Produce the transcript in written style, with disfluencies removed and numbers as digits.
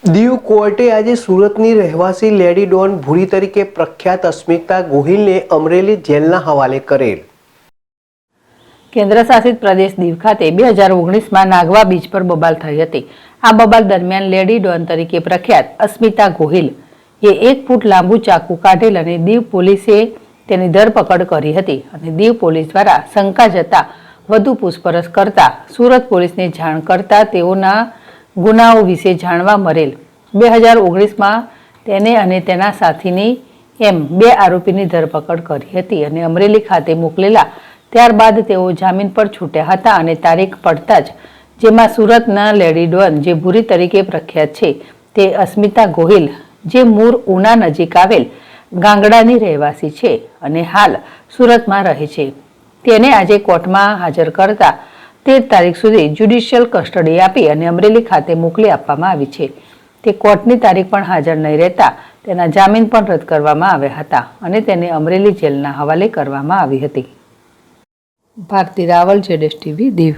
દીવ કોર્ટે આજે સુરતની રહેવાસી લેડી ડોન ભૂરી તરીકે પ્રખ્યાત અસ્મિતા ગોહિલને અમરેલી જેલના હવાલે કરેલ। કેન્દ્ર શાસિત પ્રદેશ દીવ ખાતે 2019માં નાગવા બીચ પર બબાલ થઈ હતી। આ બબાલ દરમિયાન લેડી ડોન તરીકે પ્રખ્યાત અસ્મિતા ગોહિલ એ 1 ફૂટ લાંબુ ચાકુ કાઢેલ અને દીવ પોલીસે તેની ધરપકડ કરી હતી અને દીવ પોલીસ દ્વારા શંકા જતા વધુ પૂછપરછ કરતા સુરત પોલીસને જાણ કરતા તેઓના ગુનાઓ વિશે જાણવા મળેલ। 2019માં તેને અને તેના સાથીની એમ 2 આરોપીની ધરપકડ કરી હતી અને અમરેલી ખાતે મોકલેલા। ત્યારબાદ તેઓ જામીન પર છૂટ્યા હતા અને તારીખ પડતા જ જેમાં સુરતના લેડી ડોન જે ભૂરી તરીકે પ્રખ્યાત છે તે અસ્મિતા ગોહિલ જે મૂળ ઉના નજીક આવેલ ગાંગડાની રહેવાસી છે અને હાલ સુરતમાં રહે છે તેને આજે કોર્ટમાં હાજર કરતા 13 તારીખ સુધી જ્યુડિશિયલ કસ્ટડી આપી અને અમરેલી ખાતે મોકલી આપવામાં આવી છે। તે કોર્ટની તારીખ પણ હાજર નહીં રહેતા તેના જામીન પણ રદ કરવામાં આવ્યા હતા અને તેને અમરેલી જેલના હવાલે કરવામાં આવી હતી। ભારતી રાવલ, ZSTV દીવ।